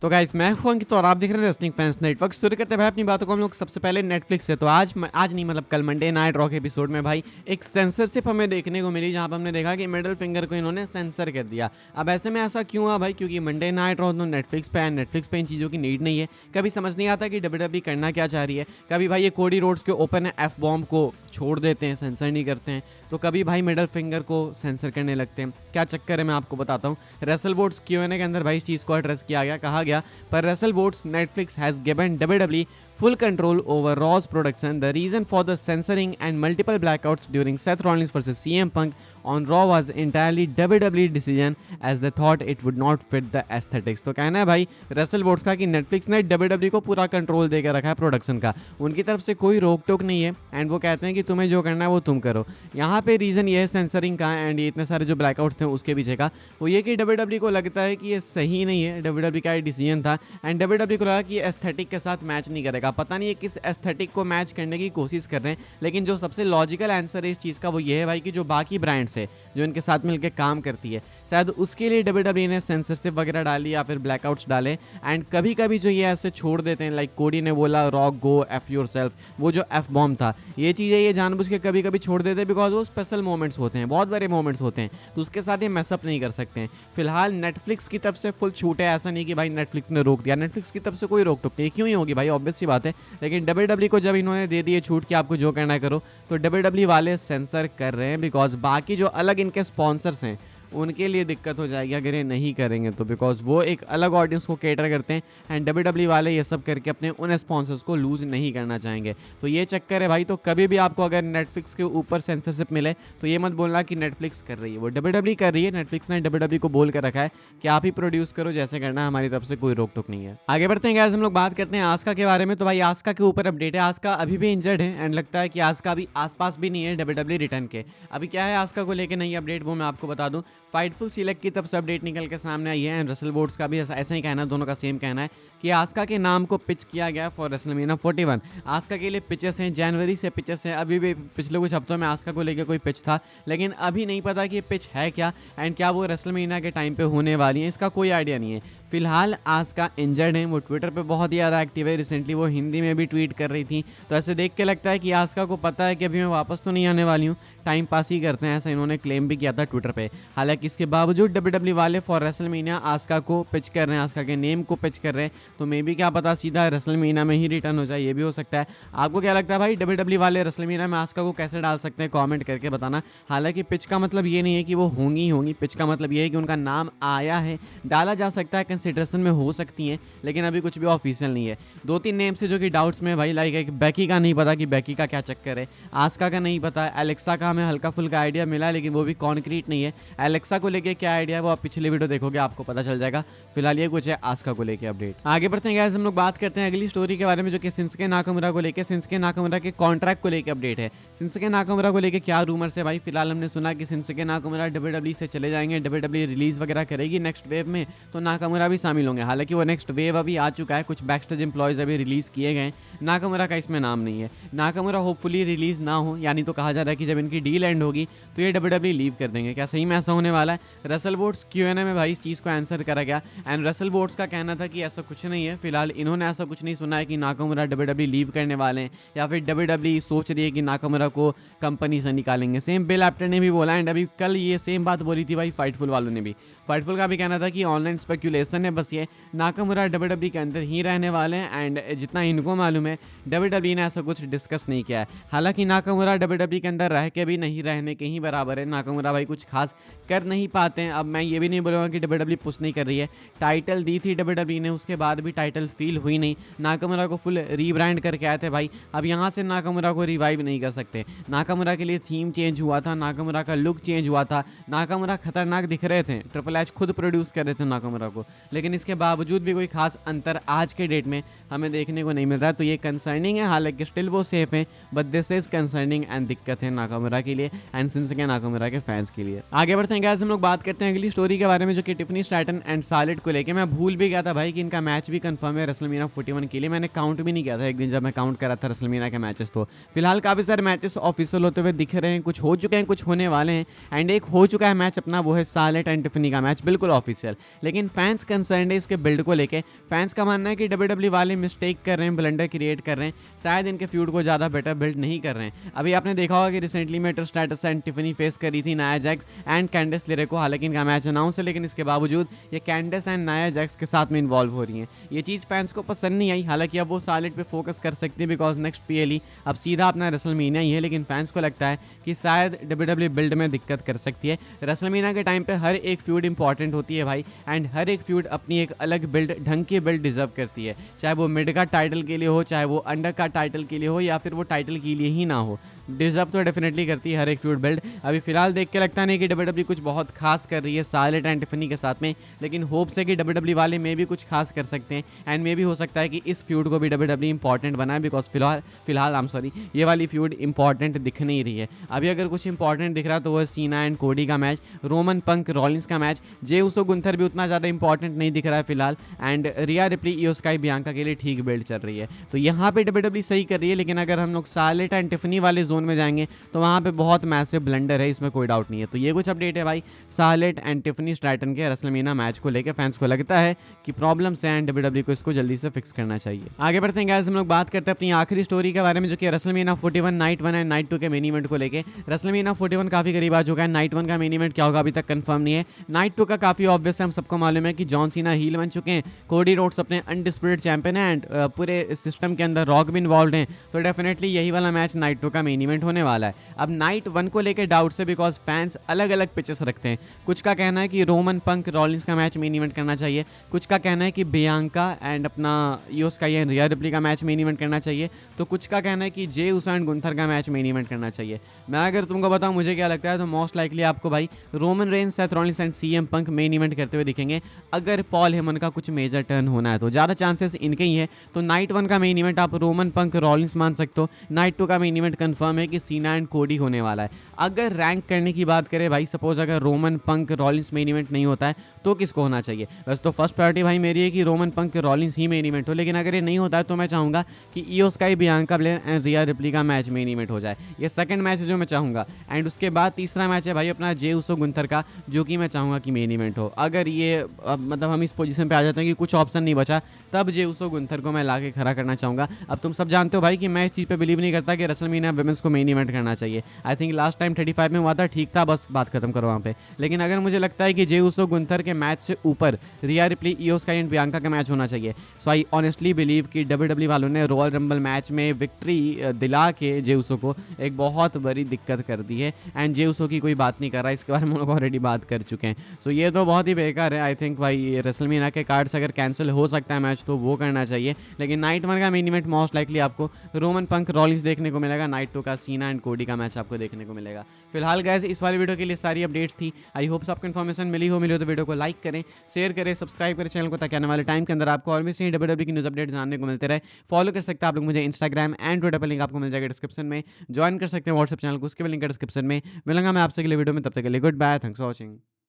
तो गाइस मैं हूं अंकित और आप देख रहे हैं रेसलिंग फैंस नेटवर्क। शुरू करते हैं भाई अपनी बातों को हम लोग सबसे पहले नेटफ्लिक्स से। तो आज नहीं मतलब कल मंडे नाइट रॉ के एपिसोड में भाई एक सेंसरशिप हमें देखने को मिली, जहां पर हमने देखा कि मिडिल फिंगर को इन्होंने सेंसर कर दिया। अब ऐसे में ऐसा क्यों हुआ भाई? क्योंकि मंडे नाइट रॉ तो नेटफ्लिक्स पे है, नेटफ्लिक्स पे इन चीज़ों की नीड नहीं है। कभी समझ नहीं आता कि डब्ल्यूडब्ल्यूई करना क्या चाह रही है। कभी भाई ये कोडी रोड्स के ओपन एफ बॉम्ब को छोड़ देते हैं, सेंसर नहीं करते हैं, तो कभी भाई मिडल फिंगर को सेंसर करने लगते हैं। क्या चक्कर है मैं आपको बताता हूँ। रेसल वोट्स Q&A के अंदर भाई इस चीज़ को एड्रेस किया गया, कहा गया पर wrestle votes Netflix has given WWE full control over Raw's production. The reason for the censoring and multiple blackouts during Seth Rollins versus CM Punk on Raw was entirely WWE decision as they thought it would not fit the aesthetics. तो कहना है भाई wrestle votes का कि Netflix ने WWE को पूरा control देकर रखा है प्रोडक्शन का, उनकी तरफ से कोई रोक टोक नहीं है एंड वो कहते हैं कि तुम्हें जो करना है वो तुम करो। यहाँ पे रीज़न ये है सेंसरिंग का एंड ये इतने सारे जो ब्लैकआउट्स थे उसके पीछे का, वो ये कि WWE को लगता है कि ये सही नहीं है, WWE का ये डिसीजन था एंड WWE को लगा कि ये एस्थेटिक के साथ मैच नहीं करेगा। पता नहीं ये किस एस्थेटिक को मैच करने की कोशिश कर रहे हैं, लेकिन जो सबसे लॉजिकल आंसर है इस चीज़ का वो ये है भाई कि जो बाकी ब्रांड्स है जो इनके साथ मिलकर काम करती है, शायद उसके लिए WWE ने सेंसरशिप वगैरह डाली या फिर ब्लैकआउट्स डाले। एंड कभी कभी जो ये ऐसे छोड़ देते हैं, लाइक कोडी ने बोला rock go F your self, वो जो एफ बॉम्ब था, ये चीज़ें ये जानबूझ के कभी कभी छोड़ देते हैं बिकॉज वो स्पेशल मोमेंट्स होते हैं, बहुत बड़े मोमेंट्स होते हैं, तो उसके साथ ये मैसअप नहीं कर सकते हैं। फिलहाल नेटफ्लिक्स की तरफ से फुल छूट है, ऐसा नहीं कि भाई नेटफ्लिक्स ने रोक दिया, नेटफ्लिक्स की तरफ से कोई रोक टोक नहीं, क्यों ही होगी भाई, ऑब्वियस सी बात है। लेकिन WWE को जब इन्होंने दे दी छूट कि आपको जो करना है करो, तो WWE वाले सेंसर कर रहे हैं बिकॉज बाकी जो अलग इनके स्पॉन्सर्स हैं उनके लिए दिक्कत हो जाएगी अगर ये नहीं करेंगे तो, बिकॉज वो एक अलग ऑडियंस को केटर करते हैं एंड WWE वाले ये सब करके अपने उन स्पॉन्सर्स को लूज़ नहीं करना चाहेंगे। तो ये चक्कर है भाई। तो कभी भी आपको अगर नेटफ्लिक्स के ऊपर सेंसरशिप मिले तो ये मत बोलना कि नेटफ्लिक्स कर रही है, वो WWE कर रही है। नेटफ्लिक्स ने WWE को बोल कर रखा है कि आप ही प्रोड्यूस करो, जैसे करना है, हमारी तरफ से कोई रोक टोक नहीं है। आगे बढ़ते हैं गाइस, हम लोग बात करते हैं आस्का के बारे में। तो भाई आस्का के ऊपर अपडेट है, आस्का अभी भी इंजर्ड है एंड लगता है कि आस्का अभी आसपास भी नहीं है WWE रिटर्न के। अभी क्या है आस्का को लेकर नई अपडेट, वो मैं आपको बता दूं। फाइटफुल सिलेक्ट की तरफ से अपडेट निकल के सामने आई है एंड रसल वोट्स का भी ऐसा ही कहना है, दोनों का सेम कहना है कि आस्का के नाम को पिच किया गया फॉर रेसलमेनिया 41। आस्का के लिए पिचेस हैं, जनवरी से पिचेस हैं, अभी भी पिछले कुछ हफ्तों में आस्का को लेकर कोई पिच था, लेकिन अभी नहीं पता कि ये पिच है क्या एंड क्या वो रेसलमेनिया के टाइम पे होने वाली है, इसका कोई आइडिया नहीं है। फिलहाल आस्का इंजर्ड है, वो ट्विटर पे बहुत ही ज़्यादा एक्टिव है, रिसेंटली वो हिंदी में भी ट्वीट कर रही थी, तो ऐसे देख के लगता है कि आस्का को पता है कि अभी मैं वापस तो नहीं आने वाली हूँ, टाइम पास ही करते हैं, ऐसा इन्होंने क्लेम भी किया था ट्विटर पे। हालांकि इसके बावजूद WWE वाले फॉर रेसलमेनिया आस्का को पिच कर रहे हैं, आस्का के नेम को पिच कर रहे हैं, तो मे बी क्या पता सीधा रेसलमेनिया में ही रिटर्न हो जाए, ये भी हो सकता है। आपको क्या लगता है भाई, WWE वाले रेसलमेनिया में आस्का को कैसे डाल सकते हैं, कॉमेंट करके बताना। हालांकि पिच का मतलब ये नहीं है कि वो होंगी, पिच का मतलब ये है कि उनका नाम आया है, डाला जा सकता है, कंसिडरेशन में हो सकती हैं, लेकिन अभी कुछ भी ऑफिशियल नहीं है। 2-3 नेम से जो कि डाउट्स में भाई, लाइक बेकी का नहीं पता कि बेकी का क्या चक्कर है, आस्का का नहीं पता, एलेक्सा का हमें हल्का फुल्का आइडिया मिला है लेकिन वो भी कॉन्क्रीट नहीं है। एलेक्सा को लेके क्या आइडिया है वो आप पिछले वीडियो देखोगे आपको पता चल जाएगा। फिलहाल ये कुछ है आस्का को लेके अपडेट। आगे बढ़ते हैं गाइस, हम लोग बात करते हैं अगली स्टोरी के बारे में, जो कि शिंसुके नाकामुरा को लेके, शिंसुके नाकामुरा के कॉन्ट्रैक्ट को लेके अपडेट है। शिंसुके नाकामुरा को लेके क्या रूमर्स है भाई? फिलहाल हमने सुना कि शिंसुके नाकामुरा WWE से चले जाएंगे, WWE रिलीज वगैरह करेगी नेक्स्ट वेव में, तो नाकामुरा भी शामिल होंगे। हालांकि वो नेक्स्ट वेव अभी आ चुका है, कुछ बैकस्टेज एम्प्लॉयज अभी रिलीज किए गए, नाकामुरा का इसमें नाम नहीं है। नाकामुरा होपफुली रिलीज ना हो, यानी तो कहा जा रहा है कि जब इनकी डील एंड होगी तो ये WWE लीव कर देंगे। क्या सही में ऐसा होने वाला है? रसल वोट्स Q&A में भाई इस चीज़ को आंसर करा गया एंड रसल वोट्स का कहना था कि ऐसा कुछ नहीं है। फिलहाल इन्होंने ऐसा कुछ नहीं सुना है कि नाकामुरा WWE लीव करने वाले हैं या फिर WWE सोच रही है कि नाकामुरा को कंपनी से निकालेंगे। सेम बिल एप्टर ने भी बोला एंड अभी कल ये सेम बात बोली थी भाई फाइटफुल वालों ने भी। फाइटफुल का भी कहना था कि ऑनलाइन स्पेकुलेशन है, बस ये नाकामुरा WWE के अंदर ही रहने वाले हैं एंड जितना इनको मालूम है WWE ने ऐसा कुछ डिस्कस नहीं किया है। हालांकि नाकामुरा WWE के अंदर रह के भी नहीं रहने के ही बराबर है, नाकामुरा भाई कुछ खास कर नहीं पाते हैं। अब मैं ये भी नहीं बोलूँगा कि WWE पुश नहीं कर रही है, टाइटल दी थी WWE ने, उसके बाद भी टाइटल फील हुई नहीं, नाकामुरा को फुल रीब्रांड करके आए थे भाई। अब यहाँ से नाकामुरा को रिवाइव नहीं कर सकते, नाकामुरा के लिए थीम चेंज हुआ था, नाकामुरा का लुक चेंज हुआ था, नाकामुरा खतरनाक दिख रहे थे, ट्रिपल एच खुद प्रोड्यूस कर रहे थे नाकामुरा को, लेकिन इसके बावजूद भी कोई खास अंतर आज के डेट में हमें देखने को नहीं मिल रहा है, तो ये कंसर्निंग है। हालांकि स्टिल वो सेफ है, but this is concerning and दिक्कत है नाकामुरा के लिए एंड शिंसुके नाकामुरा के फैंस के लिए। आगे बढ़ते हैं गाइस, हम लोग बात करते हैं अगली स्टोरी के बारे में, जो कि टिफनी स्ट्रैटन एंड सार्लेट को लेके। मैं भूल भी गया था भाई कि इनका मैच भी कंफर्म है रेसलमेनिया 41 के लिए, मैंने काउंट भी नहीं किया था एक दिन जब मैं काउंट करा था रेसलमेनिया के मैचेस। तो फिलहाल काफ़ी सारे मैचेस ऑफिशियल होते हुए दिख रहे हैं, कुछ हो चुके हैं, कुछ होने वाले हैं एंड एक हो चुका है मैच अपना, वो है सार्लेट एंड टिफनी का मैच, बिल्कुल ऑफिशियल। लेकिन फैंस कंसर्न है इसके बिल्ड को लेके। फैंस का मानना है कि डब्ल्यूडब्ल्यू वाले मिस्टेक कर रहे हैं, ब्लंडर क्रिएट कर रहे हैं, शायद इनके फ्यूड को ज़्यादा बेटर बिल्ड नहीं कर रहे हैं। अभी आपने देखा होगा कि रिसेंटली में Trish stratus and Tiffany face करी थी नाया जैक्स एंड कैंडिस लेरे को। हालांकि इनका मैच अनाउंस है, लेकिन इसके बावजूद ये कैंडिस एंड नाया जैक्स के साथ में इन्वॉल्व हो रही हैं। ये चीज़ फैंस को पसंद नहीं आई। हालांकि अब वो सार्लेट पे फोकस कर सकती है बिकॉज नेक्स्ट पीएलई अब सीधा अपना रेसलमेनिया ही है, लेकिन फैंस को लगता है कि शायद डब्ल्यूडब्ल्यू बिल्ड में दिक्कत कर सकती है। रेसलमेनिया के टाइम पे हर एक फ्यूड इंपॉर्टेंट होती है भाई, एंड हर एक फ्यूड अपनी एक अलग बिल्ड, ढंग की बिल्ड डिजर्व करती है, चाहे वो मिड का टाइटल के लिए हो, चाहे वो अंडर का टाइटल के लिए हो, या फिर वो टाइटल के लिए ही ना हो। डिजर्व तो डेफिनेटली करती है हर एक फ्यूड बिल्ड। अभी फिलहाल देख के लगता नहीं कि डब्ल्यूडब्ल्यू कुछ बहुत खास कर रही है सार्लेट एंड टिफनी के साथ में, लेकिन होप्स है कि डब्ल्यूडब्ल्यू वाले में भी कुछ खास कर सकते हैं, एंड मे भी हो सकता है कि इस फ्यूड को भी डब्ल्यूडब्ल्यू इंपॉर्टेंट बनाए बिकॉज फिलहाल ये वाली फ्यूड इंपॉर्टेंट दिख नहीं रही है। अभी अगर कुछ इंपॉर्टेंट दिख रहा तो वो सीना एंड कोडी का मैच, रोमन पंक रॉलिंस का मैच, जे उसो गुंथर भी उतना ज़्यादा इंपॉर्टेंट नहीं दिख रहा है फिलहाल, एंड रिया रिप्ली इयो स्काई बियांका के लिए ठीक बिल्ड चल रही है। तो यहाँ पे डब्ल्यूडब्ल्यू सही कर रही है, लेकिन अगर हम लोग सार्लेट एंड टिफनी वाले जोन में जाएंगे तो वहाँ पे बहुत मैसिव ब्लंडर है, इसमें कोई डाउट नहीं है। तो ये कुछ अपडेट है भाई सार्लेट एंड टिफनी स्ट्रैटन के रेसलमेनिया मैच को लेकर। फैंस को लगता है कि प्रॉब्लम्स हैं एंड डब्ल्यूडब्ल्यू को इसको जल्दी से फिक्स करना चाहिए। आगे बढ़ते हैं गाइस, हम लोग बात करते हैं अपनी आखिरी स्टोरी के बारे में, जो कि रेसलमेनिया 41 नाइट 1 एंड नाइट 2 के मेन इवेंट को लेके। रेसलमेनिया 41 काफी करीब आ चुका है, नाइट 1 का मेन इवेंट क्या होगा अभी तक कंफर्म नहीं है। नाइट 2 का काफी ऑब्वियस है, हम सबको मालूम है कि जॉन सीना हील बन चुके हैं, कोडी रोड्स अपने अनडिस्प्यूटेड चैंपियन है, एंड पूरे सिस्टम के अंदर रॉक भी इन्वॉल्व हैं। तो डेफिनेटली यही वाला मैच नाइट 2 का मेन इवेंट होने वाला है। अब नाइट 1 को लेकर डाउट है बिकॉज फैंस अलग अलग पिचेस रखते हैं। कुछ का कहना है कि रोमन पंक रॉलिंस का मैच मेन इवेंट करना चाहिए, कुछ का कहना है कि बियांका एंड अपना इयो स्काई एंड रिया रिप्ली का मैच मेन इवेंट करना चाहिए, तो कुछ का कहना है कि जे उसो एंड गुंथर का मैच मेन इवेंट करना चाहिए। मैं अगर तुमको बताऊं मुझे क्या लगता है, तो मोस्ट लाइकली आपको भाई Roman Reigns, Seth Rollins and CM Punk main event करते हुए दिखेंगे। अगर पॉल हेमन का कुछ मेजर टर्न होना है तो ज़्यादा चांसेस इनके ही है। तो नाइट 1 का मेन इवेंट आप रोमन पंक रॉलिंस मान सकते हो। नाइट 2 का मेन इवेंट कंफर्म है कि सीना एंड कोडी होने वाला है। अगर रैंक करने की बात करें भाई, सपोज अगर रोमन पंक रॉलिंस मेन इवेंट नहीं होता है तो किसको होना चाहिए? वैसे तो फर्स्ट प्रायोरिटी भाई मेरी है कि रोमन पंक रॉलिंस ही मेन इवेंट हो, लेकिन अगर ये नहीं होता है तो मैं चाहूँगा कि इयो sky Bianca Blair and Riya replay का मैच मेन इवेंट हो जाए। ये सेकंड मैच है जो मैं चाहूँगा, एंड उसके बाद तीसरा मैच है भाई अपना जे उसो गुंथर का, जो कि मैं चाहूँगा कि मेन इवेंट हो। अगर ये मतलब हम इस पोजीशन पे आ जाते हैं कि कुछ ऑप्शन नहीं बचा, तब जे उसो गुंथर को मैं ला के खड़ा करना चाहूँगा। अब तुम सब जानते हो भाई कि मैं इस चीज़ पे बिलीव नहीं करता कि रेसलमेनिया वुमेन्स को मेन इवेंट करना चाहिए। आई थिंक लास्ट टाइम 35 में हुआ था, ठीक था, बस बात खत्म करो वहाँ पे। लेकिन अगर मुझे लगता है कि जे उसो गुंथर के मैच से ऊपर रिया रिप्ली इयो स्काई एंड बियांका का मैच होना चाहिए। सो आई ऑनेस्टली बिलीव कि डब्ल्यूडब्ल्यू वालों ने रॉयल रंबल मैच में विक्ट्री दिला के जे उसो को एक बहुत बड़ी दिक्कत कर दी है, एंड जे उसो की कोई बात नहीं कर रहा, इसके बारे में हम लोग ऑलरेडी बात कर चुके हैं। सो ये तो बहुत ही बेकार है। आई थिंक भाई रेसलमेनिया के कार्ड्स अगर कैंसिल हो सकता है मैच तो वो करना चाहिए, लेकिन नाइट 1 का मेन इवेंट मोस्ट लाइकली आपको रोमन पंक रॉलिंस देखने को मिलेगा, नाइट 2 का सीना एंड कोडी का मैच आपको देखने को मिलेगा। फिलहाल गाइस इस वाली वीडियो के लिए सारी अपडेट्स थी। आई होप्स आपको इन्फॉर्मेशन मिली हो तो वीडियो को लाइक करें, शेयर करें, सब्सक्राइब करें चैनल को, ताकि आने वाले टाइम के अंदर आपको और भी सही डब्ल्यूडब्ल्यू की न्यूज़ अपडेट जानने को मिलते रहे। फॉलो कर सकते हैं आप लोग मुझे इंस्टाग्राम एंड ट्विटर पर, लिंक आपको मिल जाएगा डिस्क्रिप्शन में। ज्वाइन कर सकते हैं व्हाट्सएप चैनल को, उसके भी लिंक डिस्क्रिप्शन में। मिलूंगा मैं आपसे अगले वीडियो में, तब तक के लिए goodbye, thanks for watching.